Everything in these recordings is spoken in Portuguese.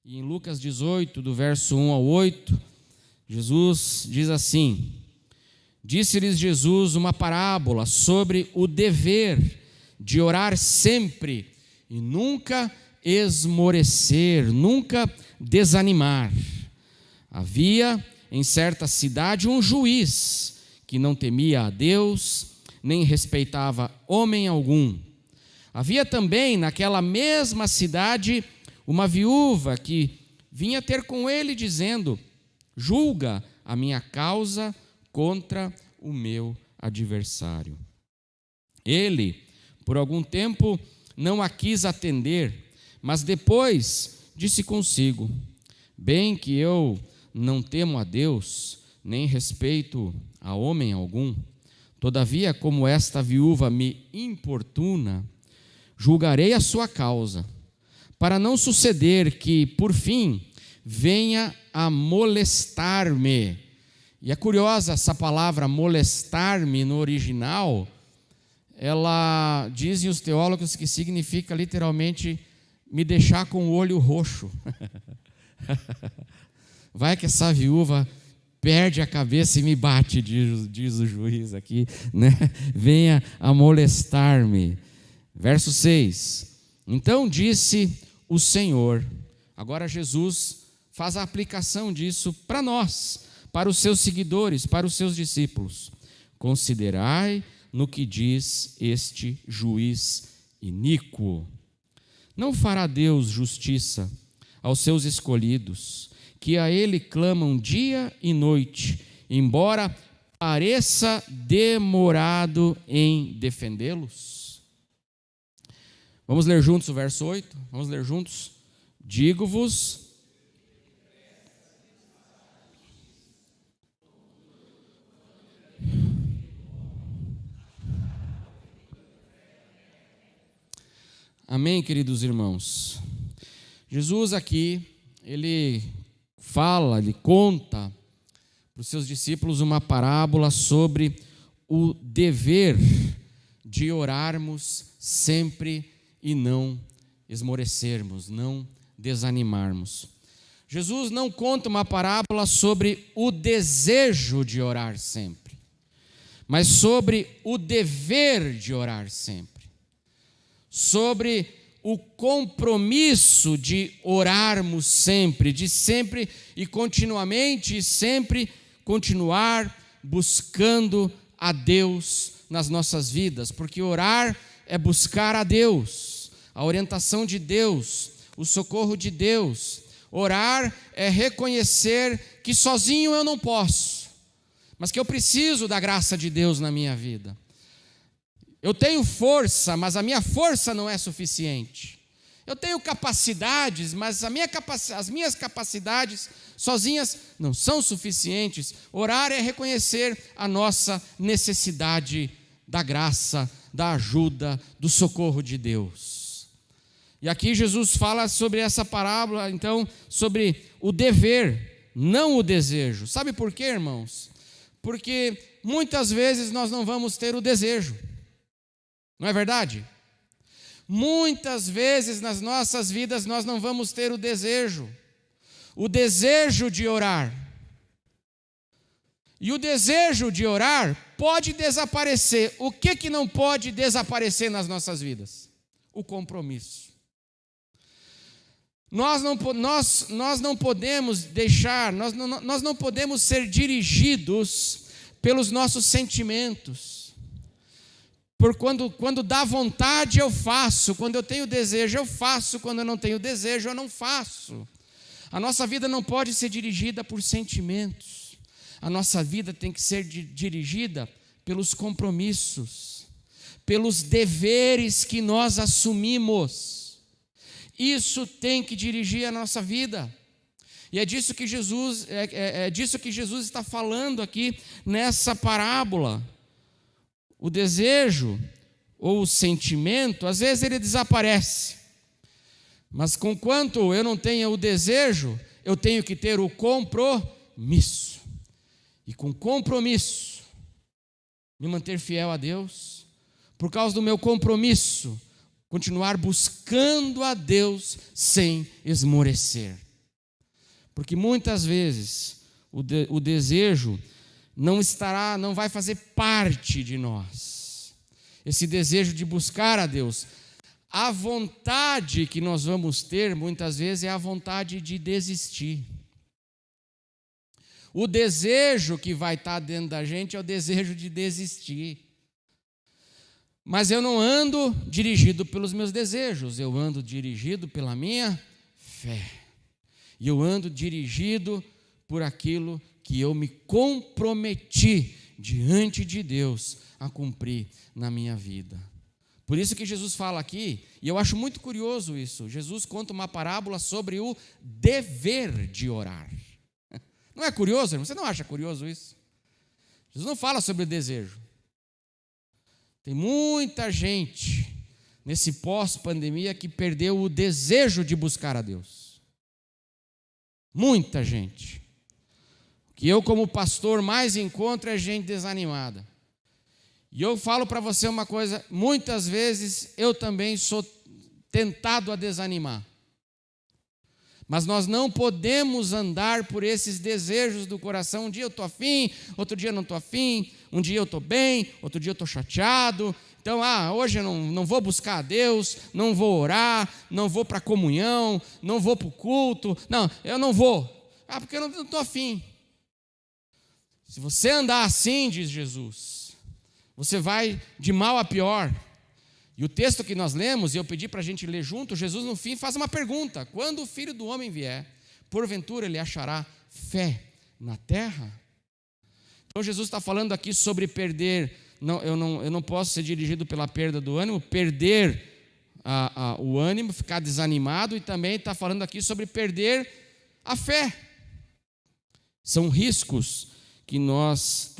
E em Lucas 18, do verso 1 ao 8, Jesus diz assim: disse-lhes Jesus uma parábola sobre o dever de orar sempre e nunca esmorecer, nunca desanimar. Havia em certa cidade um juiz que não temia a Deus, nem respeitava homem algum. Havia também naquela mesma cidade uma viúva que vinha ter com ele dizendo: julga a minha causa contra o meu adversário. Ele, por algum tempo, não a quis atender, mas depois disse consigo: bem que eu não temo a Deus, nem respeito a homem algum, todavia, como esta viúva me importuna, julgarei a sua causa, para não suceder que, por fim, venha a molestar-me. E é curiosa essa palavra molestar-me no original. Ela, dizem os teólogos, que significa literalmente me deixar com o olho roxo. Vai que essa viúva perde a cabeça e me bate, diz o juiz aqui, né? Venha a molestar-me. Verso 6. Então disse o Senhor. Agora Jesus faz a aplicação disso para nós, para os seus seguidores, para os seus discípulos. Considerai no que diz este juiz iníquo. Não fará Deus justiça aos seus escolhidos, que a Ele clamam dia e noite, embora pareça demorado em defendê-los? Vamos ler juntos o verso 8? Vamos ler juntos? Digo-vos... Amém, queridos irmãos? Jesus aqui, ele fala, ele conta para os seus discípulos uma parábola sobre o dever de orarmos sempre e não esmorecermos, não desanimarmos. Jesus não conta uma parábola sobre o desejo de orar sempre, mas sobre o dever de orar sempre. Sobre o compromisso de orarmos sempre, de sempre e continuamente e sempre continuar buscando a Deus nas nossas vidas, porque orar é buscar a Deus, a orientação de Deus, o socorro de Deus. Orar é reconhecer que sozinho eu não posso, mas que eu preciso da graça de Deus na minha vida. Eu tenho força, mas a minha força não é suficiente. Eu tenho capacidades, mas as minhas capacidades sozinhas não são suficientes. Orar é reconhecer a nossa necessidade da graça, da ajuda, do socorro de Deus. E aqui Jesus fala sobre essa parábola, então, sobre o dever, não o desejo. Sabe por quê, irmãos? Porque muitas vezes nós não vamos ter o desejo. Não é verdade? Muitas vezes nas nossas vidas nós não vamos ter o desejo de orar. E o desejo de orar pode desaparecer. O que não pode desaparecer nas nossas vidas? O compromisso. Nós não podemos deixar, nós não podemos ser dirigidos pelos nossos sentimentos. Por quando dá vontade eu faço, quando eu tenho desejo eu faço, quando eu não tenho desejo eu não faço. A nossa vida não pode ser dirigida por sentimentos. A nossa vida tem que ser dirigida pelos compromissos, pelos deveres que nós assumimos. Isso tem que dirigir a nossa vida. E é disso que Jesus está falando aqui nessa parábola. O desejo ou o sentimento, às vezes ele desaparece. Mas conquanto eu não tenha o desejo, eu tenho que ter o compromisso. E com compromisso, me manter fiel a Deus, por causa do meu compromisso, continuar buscando a Deus sem esmorecer. Porque muitas vezes o desejo não vai fazer parte de nós. Esse desejo de buscar a Deus. A vontade que nós vamos ter, muitas vezes, é a vontade de desistir. O desejo que vai estar dentro da gente é o desejo de desistir. Mas eu não ando dirigido pelos meus desejos, eu ando dirigido pela minha fé. E eu ando dirigido por aquilo que eu me comprometi diante de Deus a cumprir na minha vida. Por isso que Jesus fala aqui, e eu acho muito curioso isso, Jesus conta uma parábola sobre o dever de orar. Não é curioso, irmão? Você não acha curioso isso? Jesus não fala sobre o desejo. Tem muita gente nesse pós-pandemia que perdeu o desejo de buscar a Deus. Muita gente. O que eu, como pastor, mais encontro é gente desanimada. E eu falo para você uma coisa, muitas vezes eu também sou tentado a desanimar. Mas nós não podemos andar por esses desejos do coração. Um dia eu estou afim, outro dia eu não estou afim, um dia eu estou bem, outro dia eu estou chateado. Então, hoje eu não vou buscar a Deus, não vou orar, não vou para a comunhão, não vou para o culto. Não, eu não vou. Porque eu não estou afim. Se você andar assim, diz Jesus, você vai de mal a pior. E o texto que nós lemos, e eu pedi para a gente ler junto, Jesus no fim faz uma pergunta: quando o Filho do Homem vier, porventura ele achará fé na terra? Então Jesus está falando aqui sobre perder, eu não posso ser dirigido pela perda do ânimo, perder o ânimo, ficar desanimado, e também está falando aqui sobre perder a fé. São riscos que nós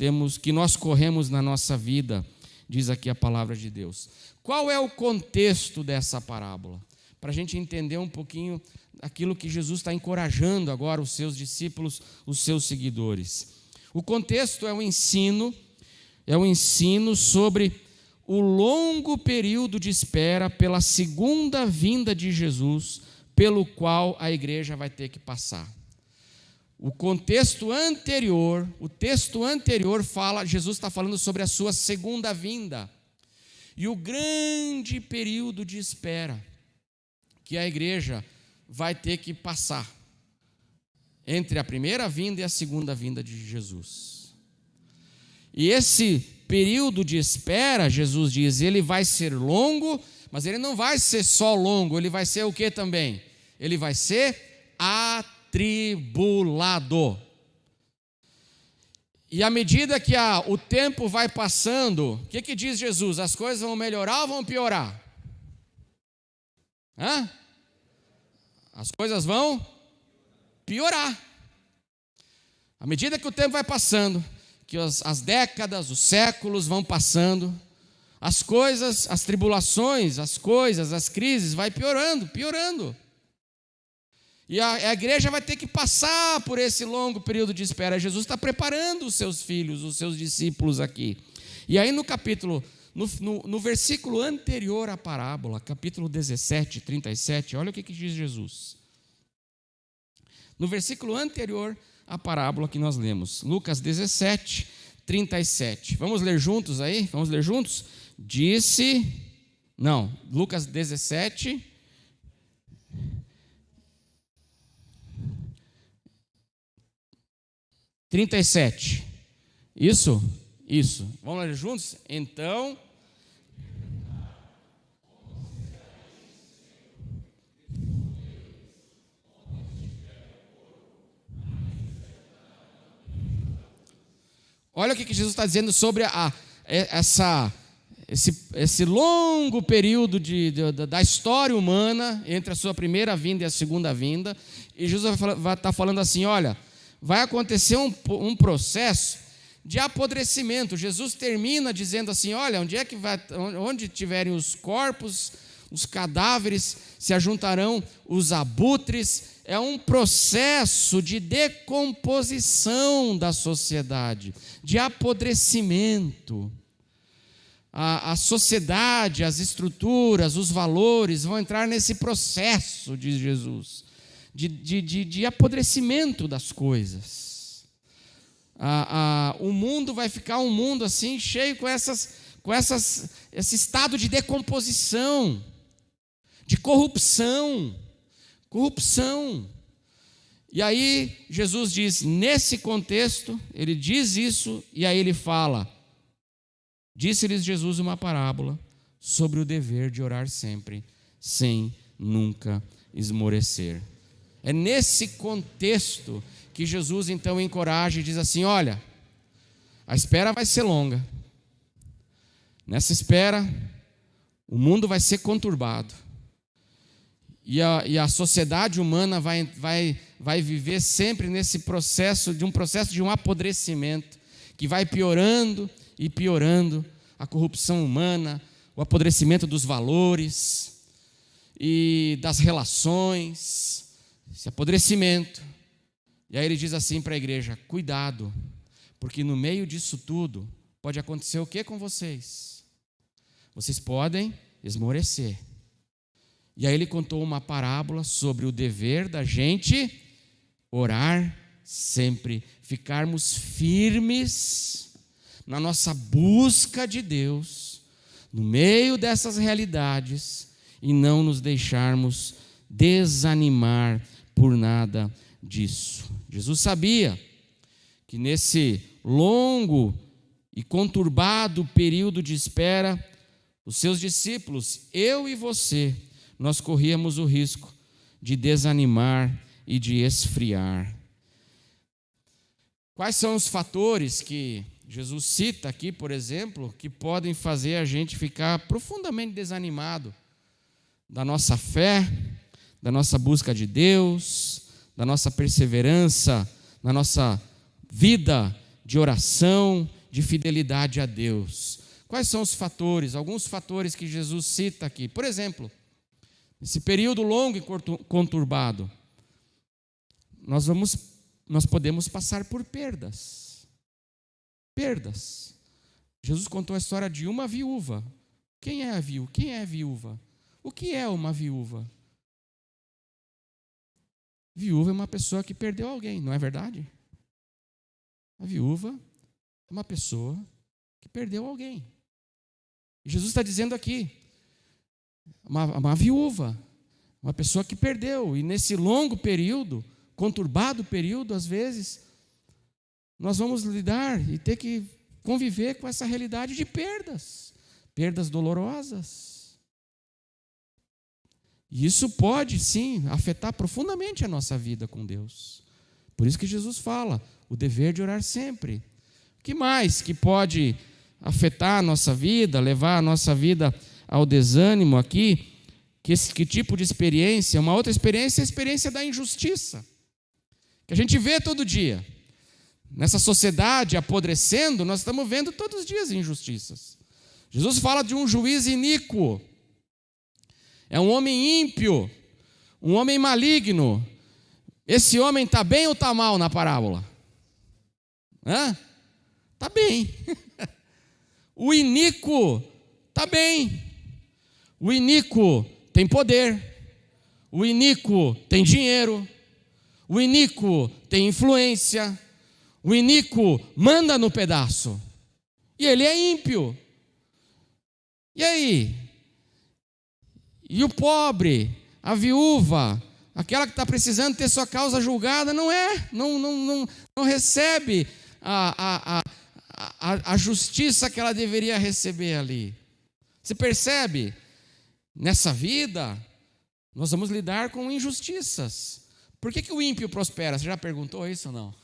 corremos na nossa vida, diz aqui a palavra de Deus. Qual é o contexto dessa parábola? Para a gente entender um pouquinho aquilo que Jesus está encorajando agora os seus discípulos, os seus seguidores. O contexto é um ensino sobre o longo período de espera pela segunda vinda de Jesus, pelo qual a igreja vai ter que passar. O texto anterior fala, Jesus está falando sobre a sua segunda vinda. E o grande período de espera que a igreja vai ter que passar entre a primeira vinda e a segunda vinda de Jesus. E esse período de espera, Jesus diz, ele vai ser longo, mas ele não vai ser só longo, ele vai ser o que também? Ele vai ser atribulado. E à medida que o tempo vai passando, o que diz Jesus? As coisas vão melhorar ou vão piorar? As coisas vão piorar. À medida que o tempo vai passando, que as décadas, os séculos vão passando, as coisas, as tribulações, as crises vai piorando. E a igreja vai ter que passar por esse longo período de espera. Jesus está preparando os seus filhos, os seus discípulos aqui. E aí no versículo anterior à parábola, capítulo 17, 37, olha o que diz Jesus. No versículo anterior à parábola que nós lemos, Lucas 17, 37. Vamos ler juntos aí? Vamos ler juntos? Lucas 17, 37. Isso. Vamos ler juntos? Então, olha o que Jesus está dizendo sobre esse longo período da história humana entre a sua primeira vinda e a segunda vinda. E Jesus vai estar falando assim, olha, vai acontecer um processo de apodrecimento. Jesus termina dizendo assim, olha, onde tiverem os corpos, os cadáveres, se ajuntarão os abutres. É um processo de decomposição da sociedade, de apodrecimento. A sociedade, as estruturas, os valores vão entrar nesse processo, diz Jesus, de apodrecimento das coisas. O mundo vai ficar um mundo assim, cheio esse estado de decomposição, de corrupção. E aí Jesus diz, nesse contexto, ele diz isso, e aí ele fala, disse-lhes Jesus uma parábola sobre o dever de orar sempre, sem nunca esmorecer. É nesse contexto que Jesus então encoraja e diz assim, olha, a espera vai ser longa. Nessa espera, o mundo vai ser conturbado. E a sociedade humana vai viver sempre nesse processo de um apodrecimento, que vai piorando e piorando a corrupção humana, o apodrecimento dos valores e das relações, esse apodrecimento. E aí ele diz assim para a igreja, cuidado, porque no meio disso tudo pode acontecer o que com vocês? Vocês podem esmorecer. E aí ele contou uma parábola sobre o dever da gente orar sempre, ficarmos firmes na nossa busca de Deus, no meio dessas realidades, e não nos deixarmos desanimar por nada disso. Jesus sabia que nesse longo e conturbado período de espera, os seus discípulos, eu e você, nós corríamos o risco de desanimar e de esfriar. Quais são os fatores que Jesus cita aqui, por exemplo, que podem fazer a gente ficar profundamente desanimado da nossa fé, da nossa busca de Deus, da nossa perseverança, na nossa vida de oração, de fidelidade a Deus? Quais são os fatores, alguns fatores que Jesus cita aqui? Por exemplo, nesse período longo e conturbado, nós podemos passar por perdas. Perdas. Jesus contou a história de uma viúva. Quem é a viúva? Quem é a viúva? O que é uma viúva? Viúva é uma pessoa que perdeu alguém, não é verdade? A viúva é uma pessoa que perdeu alguém. E Jesus está dizendo aqui, uma viúva, uma pessoa que perdeu, e nesse longo período, conturbado período, às vezes, nós vamos lidar e ter que conviver com essa realidade de perdas dolorosas. E isso pode, sim, afetar profundamente a nossa vida com Deus. Por isso que Jesus fala, o dever de orar sempre. O que mais que pode afetar a nossa vida, levar a nossa vida ao desânimo aqui? Que tipo de experiência? Uma outra experiência é a experiência da injustiça, que a gente vê todo dia. Nessa sociedade apodrecendo, nós estamos vendo todos os dias injustiças. Jesus fala de um juiz iníquo. É um homem ímpio, um homem maligno. Esse homem está bem ou está mal na parábola? Está bem. O iníquo está bem. O iníquo tem poder. O iníquo tem dinheiro. O iníquo tem influência. O iníquo manda no pedaço. E ele é ímpio. E aí? E o pobre, a viúva, aquela que está precisando ter sua causa julgada, não recebe a justiça que ela deveria receber ali. Você percebe? Nessa vida, nós vamos lidar com injustiças. Por que o ímpio prospera? Você já perguntou isso ou não?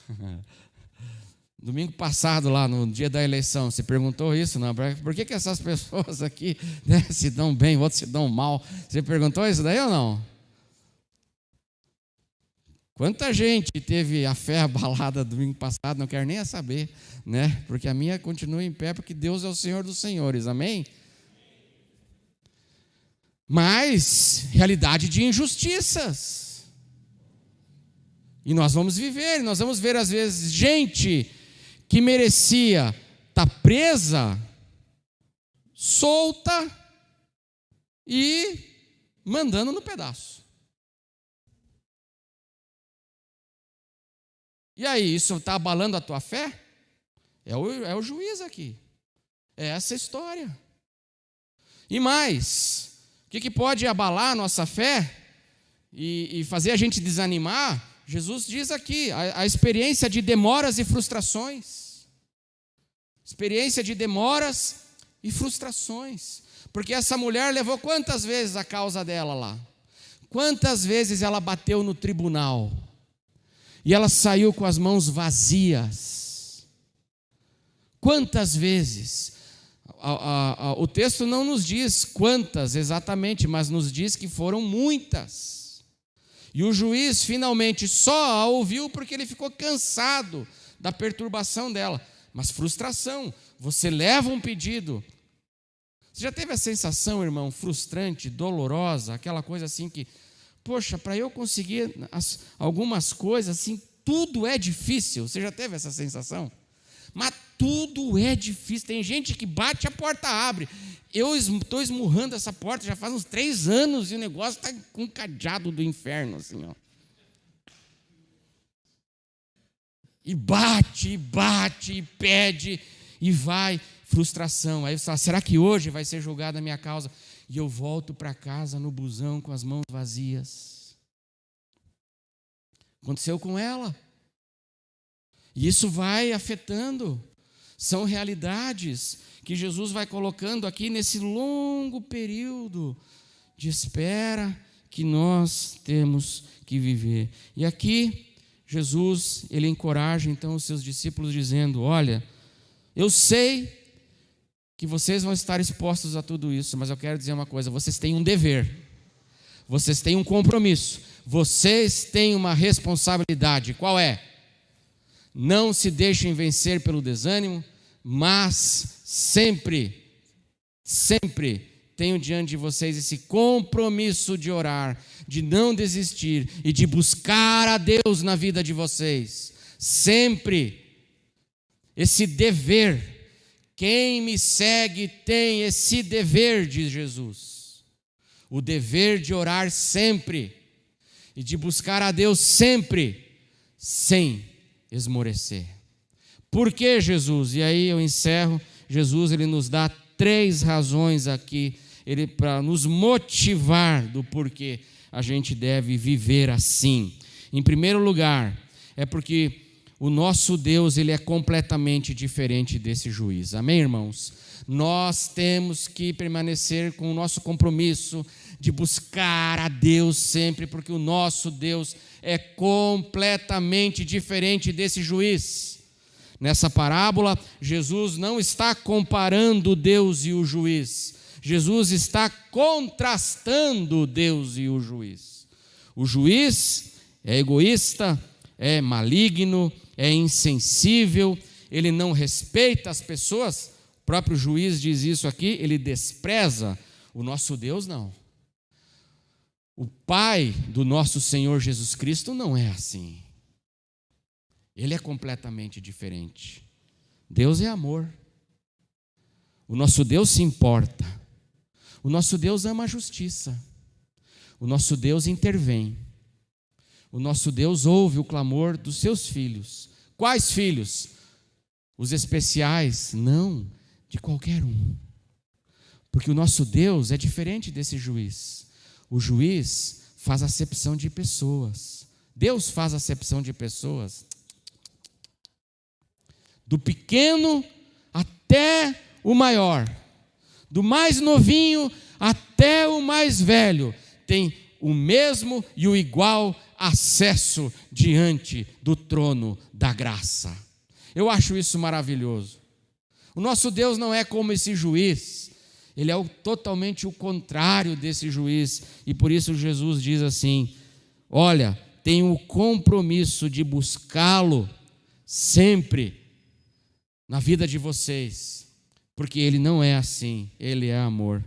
Domingo passado, lá no dia da eleição, você perguntou isso? Não? Por que essas pessoas aqui, né, se dão bem, outros se dão mal? Você perguntou isso daí ou não? Quanta gente teve a fé abalada domingo passado, não quero nem saber, né? Porque a minha continua em pé, porque Deus é o Senhor dos senhores, amém? Mas, realidade de injustiças. E nós vamos ver às vezes gente que merecia estar presa, solta e mandando no pedaço. E aí, isso está abalando a tua fé? É o juiz aqui. É essa história. E mais, o que pode abalar a nossa fé e fazer a gente desanimar? Jesus diz aqui, a experiência de demoras e frustrações. Experiência de demoras e frustrações. Porque essa mulher levou quantas vezes a causa dela lá? Quantas vezes ela bateu no tribunal? E ela saiu com as mãos vazias. Quantas vezes? O texto não nos diz quantas exatamente, mas nos diz que foram muitas. E o juiz finalmente só a ouviu porque ele ficou cansado da perturbação dela. Mas frustração, você leva um pedido. Você já teve a sensação, irmão, frustrante, dolorosa, aquela coisa assim que, poxa, para eu conseguir algumas coisas assim, tudo é difícil. Você já teve essa sensação? Mas tudo é difícil. Tem gente que bate, a porta abre. Eu estou esmurrando essa porta já faz uns 3 anos e o negócio está com um cadeado do inferno, assim, ó. E bate, e pede, e vai. Frustração. Aí você fala, será que hoje vai ser julgada a minha causa? E eu volto para casa no busão com as mãos vazias. Aconteceu com ela. E isso vai afetando. São realidades que Jesus vai colocando aqui nesse longo período de espera que nós temos que viver. E aqui, Jesus, ele encoraja então os seus discípulos dizendo, olha, eu sei que vocês vão estar expostos a tudo isso, mas eu quero dizer uma coisa, vocês têm um dever, vocês têm um compromisso, vocês têm uma responsabilidade. Qual é? Não se deixem vencer pelo desânimo, mas sempre tenham diante de vocês esse compromisso de orar, de não desistir e de buscar a Deus na vida de vocês. Sempre esse dever. Quem me segue tem esse dever, diz Jesus. O dever de orar sempre e de buscar a Deus sempre, sem esmorecer. Por que, Jesus? E aí eu encerro. Jesus, ele nos dá 3 razões aqui, para nos motivar do porquê a gente deve viver assim. Em primeiro lugar, é porque o nosso Deus, ele é completamente diferente desse juiz. Amém, irmãos? Nós temos que permanecer com o nosso compromisso de buscar a Deus sempre, porque o nosso Deus é completamente diferente desse juiz. Nessa parábola, Jesus não está comparando Deus e o juiz. Jesus está contrastando Deus e o juiz. O juiz é egoísta, é maligno, é insensível, ele não respeita as pessoas. O próprio juiz diz isso aqui, ele despreza. O nosso Deus não. O Pai do nosso Senhor Jesus Cristo não é assim. Ele é completamente diferente. Deus é amor. O nosso Deus se importa. O nosso Deus ama a justiça. O nosso Deus intervém. O nosso Deus ouve o clamor dos seus filhos. Quais filhos? Os especiais? Não, de qualquer um. Porque o nosso Deus é diferente desse juiz. O juiz faz acepção de pessoas. Deus faz acepção de pessoas. Do pequeno até o maior. Do mais novinho até o mais velho. Tem o mesmo e o igual acesso diante do trono da graça. Eu acho isso maravilhoso. O nosso Deus não é como esse juiz, ele é totalmente o contrário desse juiz, e por isso Jesus diz assim, olha, tenho o compromisso de buscá-lo sempre na vida de vocês, porque ele não é assim, ele é amor.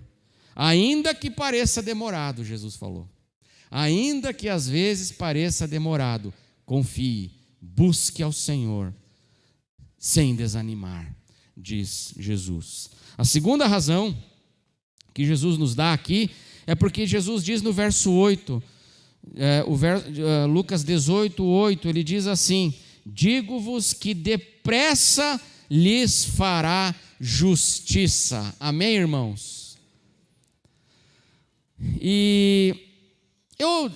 Ainda que pareça demorado, Jesus falou. Ainda que às vezes pareça demorado, confie, busque ao Senhor, sem desanimar, diz Jesus. A segunda razão que Jesus nos dá aqui é porque Jesus diz no verso 8, Lucas 18, 8, ele diz assim, digo-vos que depressa lhes fará justiça. Amém, irmãos? E eu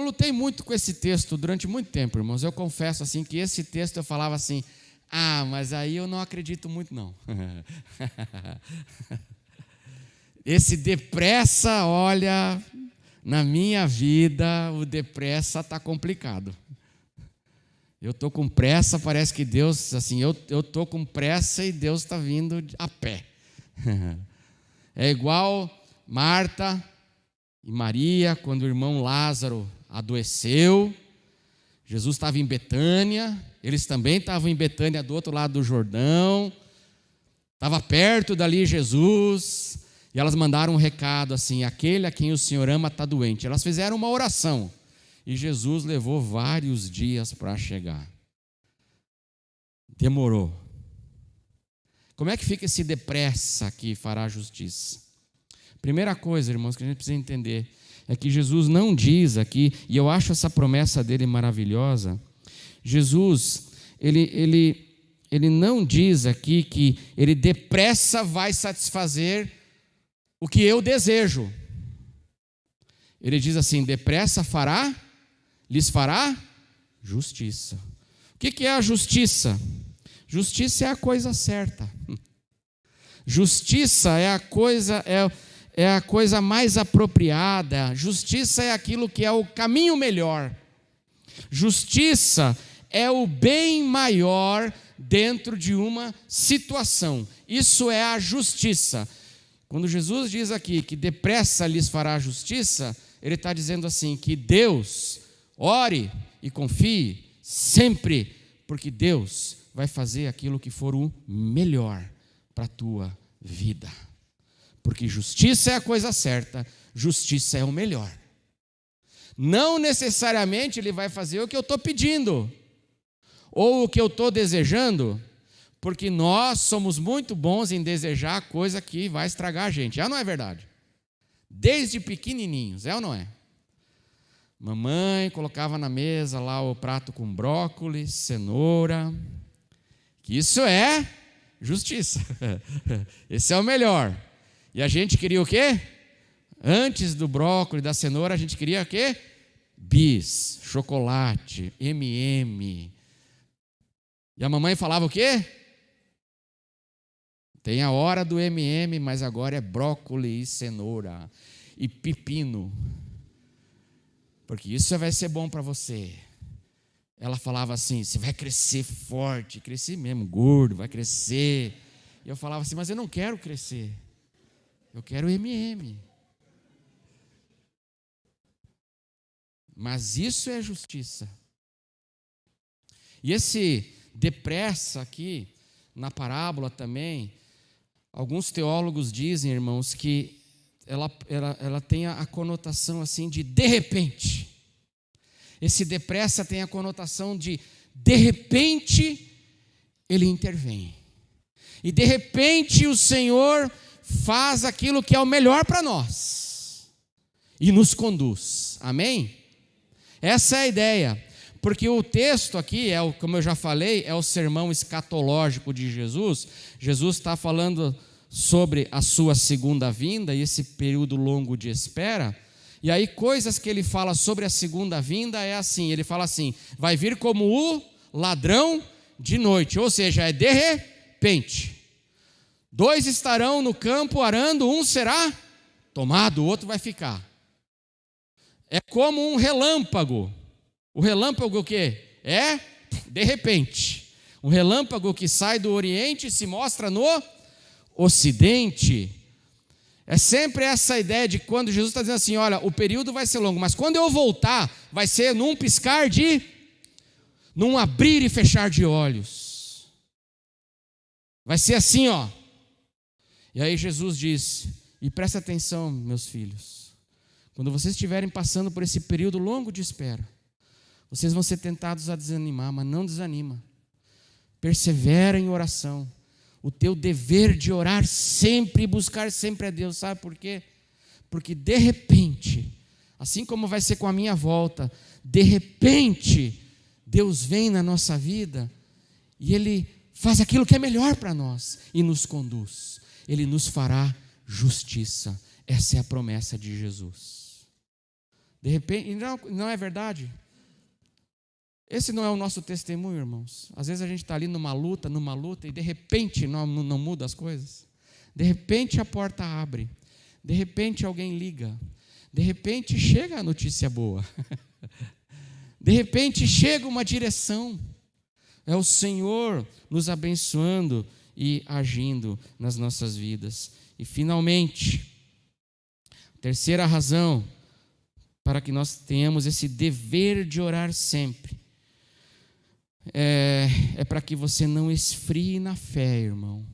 lutei muito com esse texto durante muito tempo, irmãos. Eu confesso assim que esse texto eu falava assim, mas aí eu não acredito muito não. Esse depressa, olha, na minha vida o depressa está complicado. Eu estou com pressa, parece que Deus, assim, eu estou com pressa e Deus está vindo a pé. É igual Marta e Maria, quando o irmão Lázaro adoeceu, Jesus estava em Betânia, eles também estavam em Betânia do outro lado do Jordão, estava perto dali Jesus, e elas mandaram um recado assim, aquele a quem o Senhor ama está doente. Elas fizeram uma oração, e Jesus levou vários dias para chegar. Demorou. Como é que fica esse depressa que fará justiça? Primeira coisa, irmãos, que a gente precisa entender é que Jesus não diz aqui, e eu acho essa promessa dele maravilhosa. Jesus, ele não diz aqui que ele depressa vai satisfazer o que eu desejo. Ele diz assim, depressa lhes fará justiça. O que é a justiça? Justiça é a coisa certa. Justiça é a coisa mais apropriada. Justiça é aquilo que é o caminho melhor. Justiça é o bem maior dentro de uma situação. Isso é a justiça. Quando Jesus diz aqui que depressa lhes fará justiça, ele está dizendo assim, que Deus, ore e confie sempre, porque Deus vai fazer aquilo que for o melhor para a tua vida. Porque justiça é a coisa certa, justiça é o melhor. Não necessariamente ele vai fazer o que eu estou pedindo, ou o que eu estou desejando, porque nós somos muito bons em desejar coisa que vai estragar a gente. É ou não é verdade? Desde pequenininhos, é ou não é? Mamãe colocava na mesa lá o prato com brócolis, cenoura, que isso é justiça. Esse é o melhor. E a gente queria o quê? Antes do brócolis, da cenoura, a gente queria o quê? Bis, chocolate, M&M. E a mamãe falava o quê? Tem a hora do M&M, mas agora é brócolis e cenoura e pepino. Porque isso vai ser bom para você. Ela falava assim, você vai crescer forte, crescer mesmo, gordo, vai crescer. E eu falava assim, mas eu não quero crescer. Eu quero M&M. Mas isso é justiça. E esse depressa aqui, na parábola também, alguns teólogos dizem, irmãos, que ela tem a conotação assim de repente. Esse depressa tem a conotação de repente ele intervém. E de repente o Senhor faz aquilo que é o melhor para nós. E nos conduz. Amém? Essa é a ideia. Porque o texto aqui, como eu já falei, é o sermão escatológico de Jesus. Jesus está falando sobre a sua segunda vinda e esse período longo de espera. E aí coisas que ele fala sobre a segunda vinda é assim, ele fala assim, vai vir como o ladrão de noite, ou seja, é de repente. 2 estarão no campo arando, um será tomado, o outro vai ficar. É como um relâmpago. O relâmpago o quê? É de repente. Um relâmpago que sai do Oriente e se mostra no Ocidente. É sempre essa ideia de quando Jesus está dizendo assim, olha, o período vai ser longo, mas quando eu voltar, vai ser num piscar num abrir e fechar de olhos. Vai ser assim, ó. E aí Jesus diz, e presta atenção, meus filhos, quando vocês estiverem passando por esse período longo de espera, vocês vão ser tentados a desanimar, mas não desanima. Persevera em oração. O teu dever de orar sempre e buscar sempre a Deus. Sabe por quê? Porque de repente, assim como vai ser com a minha volta, de repente, Deus vem na nossa vida e Ele faz aquilo que é melhor para nós e nos conduz. Ele nos fará justiça. Essa é a promessa de Jesus. De repente, não é verdade? Esse não é o nosso testemunho, irmãos. Às vezes a gente está ali numa luta, e de repente não muda as coisas. De repente a porta abre. De repente alguém liga. De repente chega a notícia boa. De repente chega uma direção. É o Senhor nos abençoando e agindo nas nossas vidas. E finalmente, terceira razão para que nós tenhamos esse dever de orar sempre é para que você não esfrie na fé, irmão.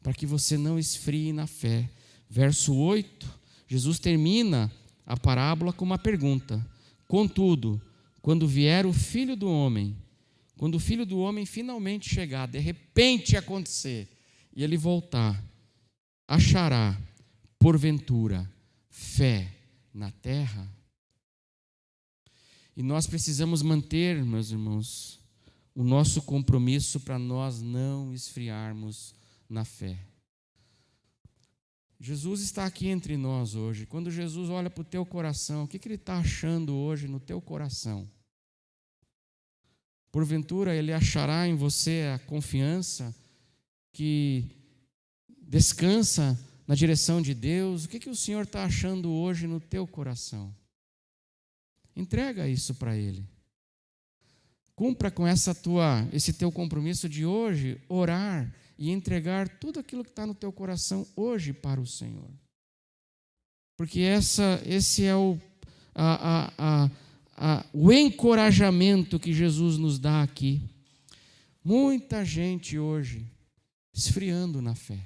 Para que você não esfrie na fé. Verso 8, Jesus termina a parábola com uma pergunta. Contudo, quando vier o Filho do Homem, quando o Filho do Homem finalmente chegar, de repente acontecer, e ele voltar, achará, porventura, fé na terra? E nós precisamos manter, meus irmãos, o nosso compromisso para nós não esfriarmos na fé. Jesus está aqui entre nós hoje. Quando Jesus olha para o teu coração, o que Ele está achando hoje no teu coração? Porventura Ele achará em você a confiança que descansa na direção de Deus? O que o Senhor está achando hoje no teu coração? Entrega isso para Ele. Cumpra com esse teu compromisso de hoje, orar e entregar tudo aquilo que está no teu coração hoje para o Senhor. Porque esse é o encorajamento que Jesus nos dá aqui. Muita gente hoje esfriando na fé.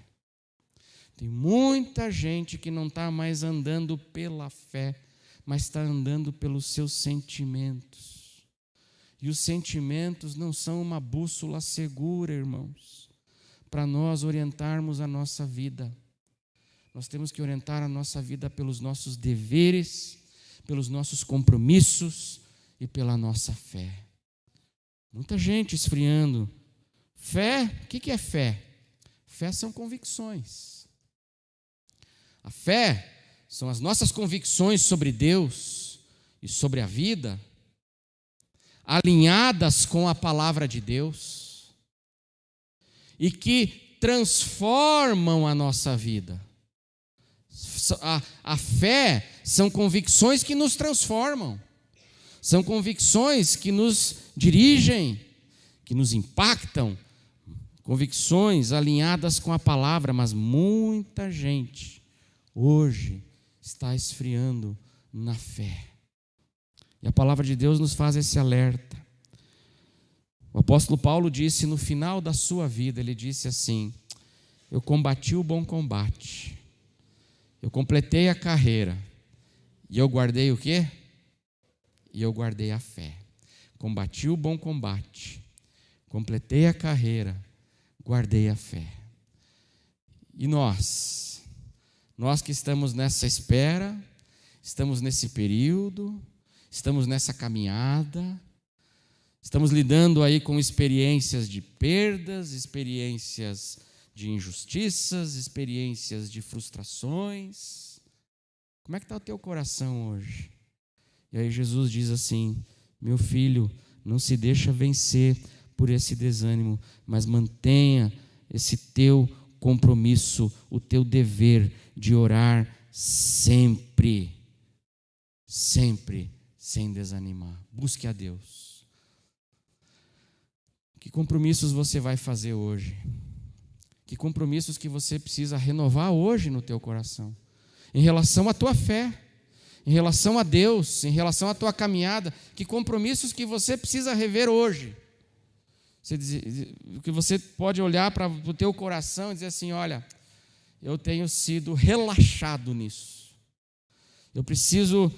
Tem muita gente que não está mais andando pela fé, mas está andando pelos seus sentimentos. E os sentimentos não são uma bússola segura, irmãos, para nós orientarmos a nossa vida. Nós temos que orientar a nossa vida pelos nossos deveres, pelos nossos compromissos e pela nossa fé. Muita gente esfriando. Fé, o que é fé? Fé são convicções. A fé são as nossas convicções sobre Deus e sobre a vida, alinhadas com a palavra de Deus e que transformam a nossa vida. A fé são convicções que nos transformam, são convicções que nos dirigem, que nos impactam, convicções alinhadas com a palavra, mas muita gente hoje está esfriando na fé. E a palavra de Deus nos faz esse alerta. O apóstolo Paulo disse no final da sua vida, ele disse assim: eu combati o bom combate, eu completei a carreira, e eu guardei o quê? E eu guardei a fé. Combati o bom combate, completei a carreira, guardei a fé. E nós que estamos nessa espera, estamos nesse período, estamos nessa caminhada, estamos lidando aí com experiências de perdas, experiências de injustiças, experiências de frustrações. Como é que está o teu coração hoje? E aí Jesus diz assim: meu filho, não se deixa vencer por esse desânimo, mas mantenha esse teu compromisso, o teu dever de orar sempre, sempre, sem desanimar. Busque a Deus. Que compromissos você vai fazer hoje? Que compromissos que você precisa renovar hoje no teu coração? Em relação à tua fé, em relação a Deus, em relação à tua caminhada, que compromissos que você precisa rever hoje? Que você pode olhar para o teu coração e dizer assim: olha, eu tenho sido relaxado nisso. Eu preciso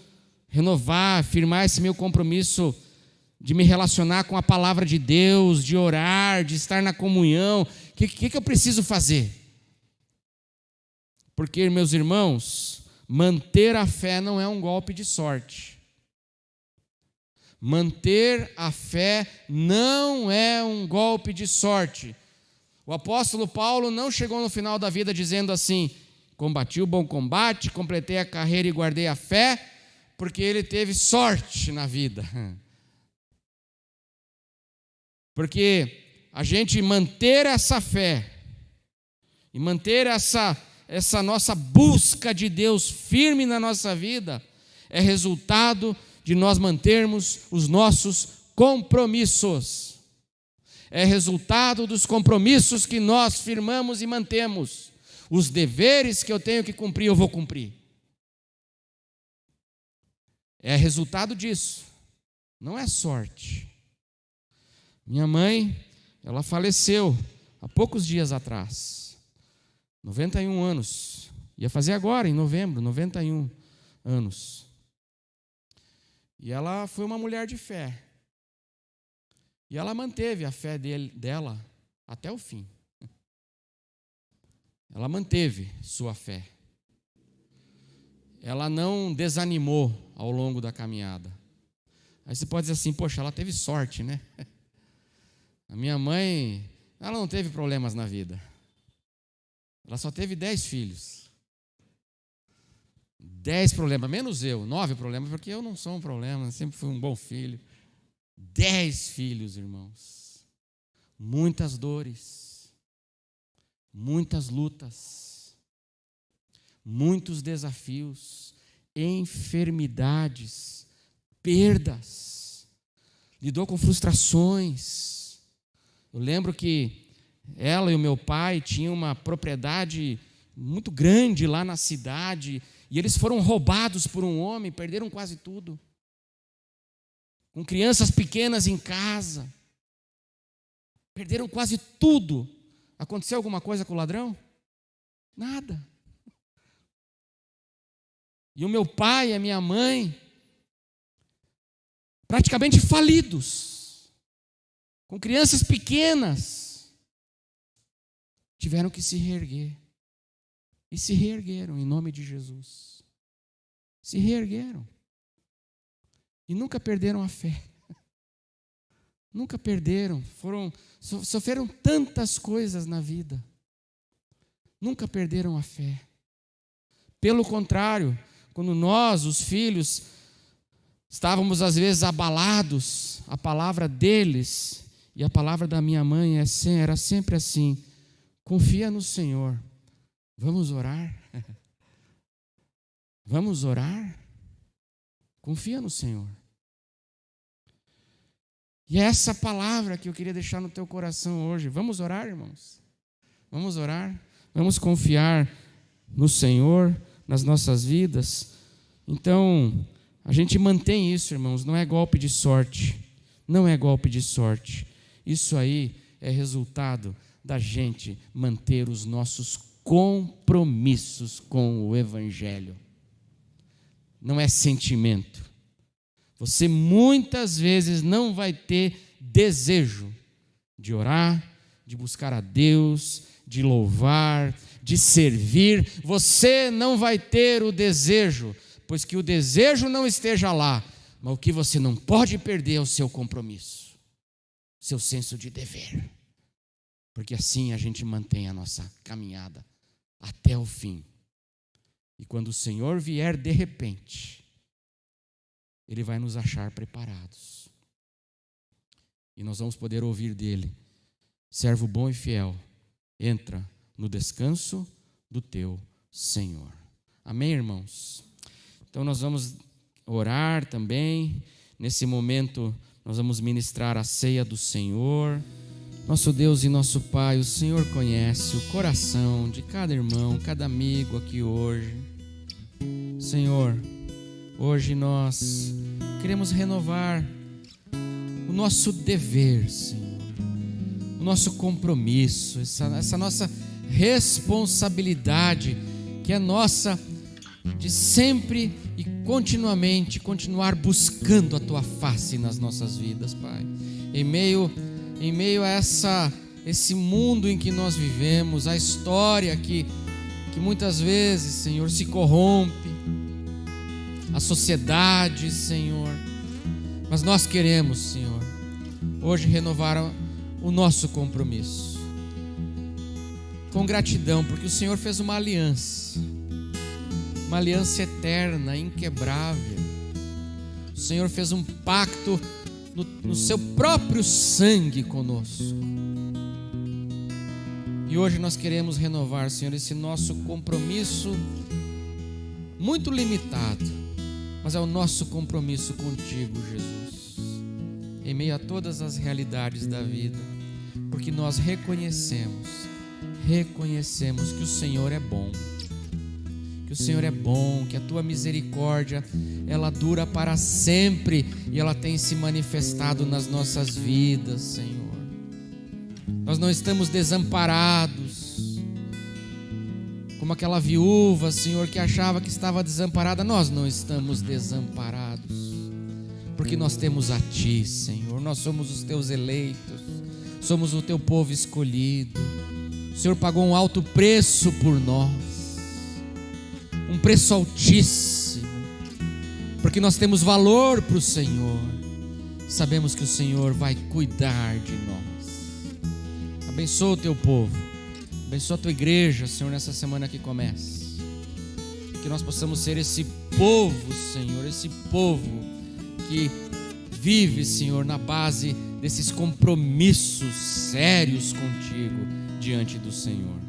renovar, firmar esse meu compromisso de me relacionar com a palavra de Deus, de orar, de estar na comunhão. O que eu preciso fazer? Porque, meus irmãos, manter a fé não é um golpe de sorte. Manter a fé não é um golpe de sorte. O apóstolo Paulo não chegou no final da vida dizendo assim: combati o bom combate, completei a carreira e guardei a fé, porque ele teve sorte na vida. Porque a gente manter essa fé e manter essa nossa busca de Deus firme na nossa vida é resultado de nós mantermos os nossos compromissos. É resultado dos compromissos que nós firmamos e mantemos. Os deveres que eu tenho que cumprir, eu vou cumprir. É resultado disso. Não é sorte. Minha mãe, ela faleceu há poucos dias atrás. 91 anos. Ia fazer agora, em novembro, 91 anos. E ela foi uma mulher de fé. E ela manteve a fé dela até o fim. Ela manteve sua fé. Ela não desanimou ao longo da caminhada. Aí você pode dizer assim: poxa, ela teve sorte, né? A minha mãe, ela não teve problemas na vida. Ela só teve 10 filhos. 10 problemas, menos eu, 9 problemas, porque eu não sou um problema, sempre fui um bom filho. 10 filhos, irmãos. Muitas dores, muitas lutas, muitos desafios, enfermidades, perdas, lidou com frustrações. Eu lembro que ela e o meu pai tinham uma propriedade muito grande lá na cidade, e eles foram roubados por um homem, perderam quase tudo. Com crianças pequenas em casa, perderam quase tudo. Aconteceu alguma coisa com o ladrão? Nada. E o meu pai e a minha mãe, praticamente falidos, com crianças pequenas, tiveram que se reerguer. E se reergueram em nome de Jesus. Se reergueram. E nunca perderam a fé. Nunca perderam. Sofreram tantas coisas na vida. Nunca perderam a fé. Pelo contrário, quando nós, os filhos, estávamos às vezes abalados, a palavra deles e a palavra da minha mãe era sempre assim: confia no Senhor. Vamos orar? Vamos orar? Confia no Senhor. E é essa palavra que eu queria deixar no teu coração hoje. Vamos orar, irmãos? Vamos orar? Vamos confiar no Senhor, nas nossas vidas? Então, a gente mantém isso, irmãos. Não é golpe de sorte. Não é golpe de sorte. Isso aí é resultado da gente manter os nossos compromissos com o Evangelho. Não é sentimento. Você muitas vezes não vai ter desejo de orar, de buscar a Deus, de louvar, de servir. Você não vai ter o desejo, pois que o desejo não esteja lá, mas o que você não pode perder é o seu compromisso, seu senso de dever. Porque assim a gente mantém a nossa caminhada até o fim. E quando o Senhor vier de repente, Ele vai nos achar preparados. E nós vamos poder ouvir dele: servo bom e fiel, entra no descanso do teu Senhor. Amém, irmãos? Então nós vamos orar também. Nesse momento nós vamos ministrar a ceia do Senhor. Nosso Deus e nosso Pai, o Senhor conhece o coração de cada irmão, cada amigo aqui hoje. Senhor, hoje nós queremos renovar o nosso dever, Senhor, o nosso compromisso, essa nossa responsabilidade, que é nossa, de sempre e continuamente continuar buscando a Tua face nas nossas vidas, Pai. Em meio a esse mundo em que nós vivemos, a história que muitas vezes, Senhor, se corrompe, a sociedade, Senhor, Mas nós queremos, Senhor, hoje renovar o nosso compromisso com gratidão, porque o Senhor fez uma aliança eterna, inquebrável. O Senhor fez um pacto no seu próprio sangue conosco. E hoje nós queremos renovar, Senhor, esse nosso compromisso muito limitado, mas é o nosso compromisso contigo, Jesus, em meio a todas as realidades da vida, porque nós reconhecemos que o Senhor é bom, que a tua misericórdia, ela dura para sempre e ela tem se manifestado nas nossas vidas, Senhor. Nós não estamos desamparados, como aquela viúva, Senhor, que achava que estava desamparada. Nós não estamos desamparados, porque nós temos a Ti, Senhor. Nós somos os Teus eleitos, somos o Teu povo escolhido. O Senhor pagou um alto preço por nós, um preço altíssimo, porque nós temos valor para o Senhor. Sabemos que o Senhor vai cuidar de nós. Abençoa o teu povo, abençoa a tua igreja, Senhor, nessa semana que começa. Que nós possamos ser esse povo, Senhor, esse povo que vive, Senhor, na base desses compromissos sérios contigo diante do Senhor.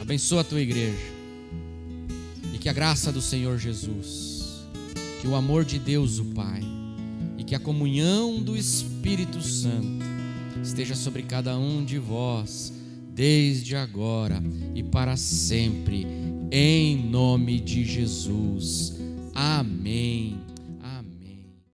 Abençoa a tua igreja e que a graça do Senhor Jesus, que o amor de Deus o Pai e que a comunhão do Espírito Santo esteja sobre cada um de vós, desde agora e para sempre, em nome de Jesus. Amém.